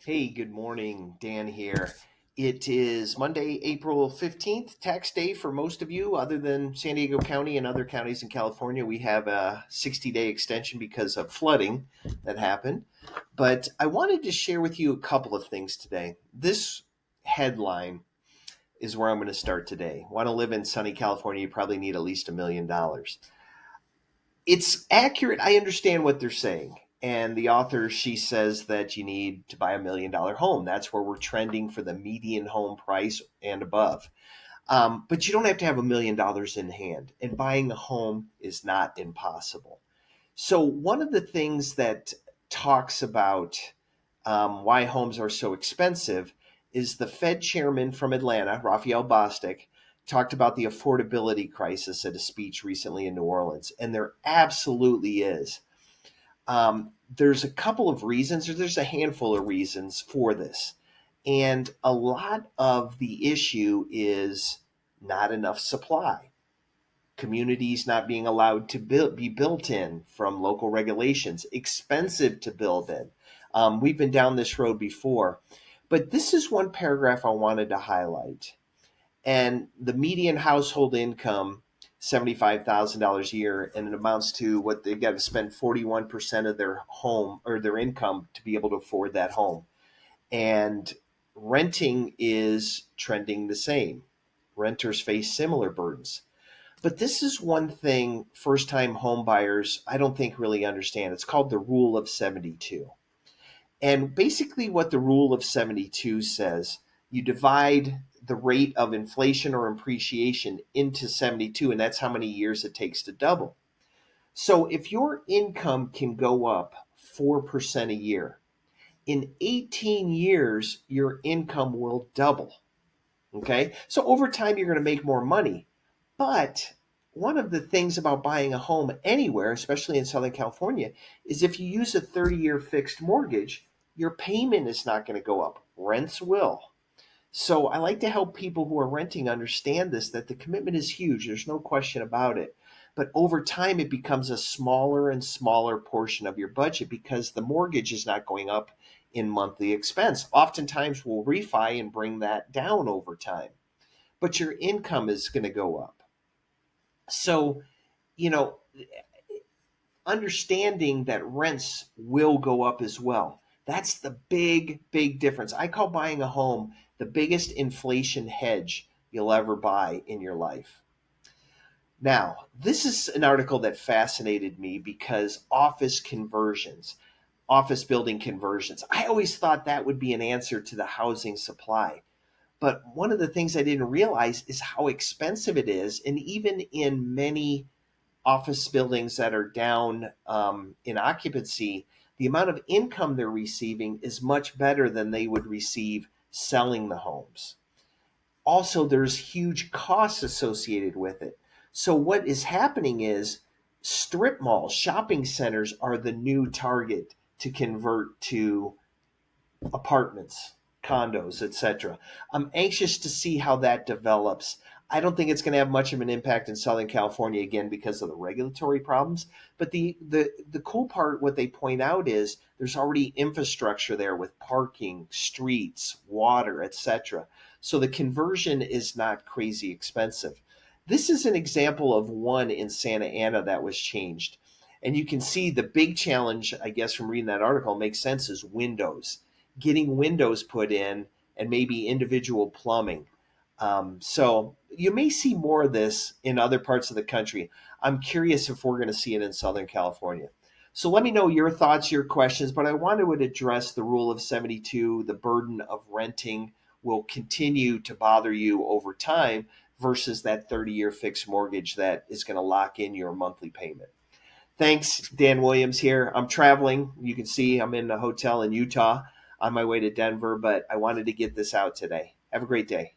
Hey, good morning. Dan here. It is Monday, April 15th, tax day for most of you, other than San Diego County and other counties in California. We have a 60-day extension because of flooding that happened. But I wanted to share with you a couple of things today. This headline is where I'm going to start today. Want to live in sunny California, you probably need at least $1 million. It's accurate. I understand what they're saying. And the author, she says that you need to buy $1 million home. That's where we're trending for the median home price and above. But you don't have to have $1 million in hand. And buying a home is not impossible. So, one of the things that talks about why homes are so expensive is the Fed chairman from Atlanta, Raphael Bostic, talked about the affordability crisis at a speech recently in New Orleans. And there absolutely is. There's a couple of reasons, or there's a handful of reasons for this. And a lot of the issue is not enough supply, communities not being allowed to be built in from local regulations, expensive to build in. We've been down this road before, but this is one paragraph I wanted to highlight. And the median household income, $75,000 a year, and it amounts to what they've got to spend 41% of their home or their income to be able to afford that home. And renting is trending the same. Renters face similar burdens. But this is one thing first time home buyers, I don't think, really understand. It's called the Rule of 72. And basically, what the Rule of 72 says, you divide the rate of inflation or appreciation into 72, and that's how many years it takes to double. So if your income can go up 4% a year, in 18 years, your income will double. Okay. So over time, you're going to make more money. But one of the things about buying a home anywhere, especially in Southern California, is if you use a 30-year fixed mortgage, your payment is not going to go up. Rents will. So I like to help people who are renting understand this, that the commitment is huge. There's no question about it. But over time, it becomes a smaller and smaller portion of your budget because the mortgage is not going up in monthly expense. Oftentimes, we'll refi and bring that down over time, but your income is going to go up. So, you know, understanding that rents will go up as well. That's the big difference. I call buying a home the biggest inflation hedge you'll ever buy in your life. Now, this is an article that fascinated me because office building conversions, I always thought that would be an answer to the housing supply. But one of the things I didn't realize is how expensive it is. And even in many office buildings that are down in occupancy, the amount of income they're receiving is much better than they would receive selling the homes. Also, there's huge costs associated with it. So, what is happening is strip malls, shopping centers are the new target to convert to apartments, condos, etc. I'm anxious to see how that develops. I don't think it's going to have much of an impact in Southern California again because of the regulatory problems. But the cool part, what they point out is there's already infrastructure there with parking, streets, water, etc. So the conversion is not crazy expensive. This is an example of one in Santa Ana that was changed. And you can see the big challenge, I guess, from reading that article makes sense is windows, getting windows put in, and maybe individual plumbing. So you may see more of this in other parts of the country. I'm curious if we're going to see it in Southern California. So let me know your thoughts, your questions, but I want to address the Rule of 72. The burden of renting will continue to bother you over time versus that 30-year fixed mortgage that is going to lock in your monthly payment. Thanks, Dan Williams here. I'm traveling. You can see I'm in a hotel in Utah on my way to Denver, but I wanted to get this out today. Have a great day.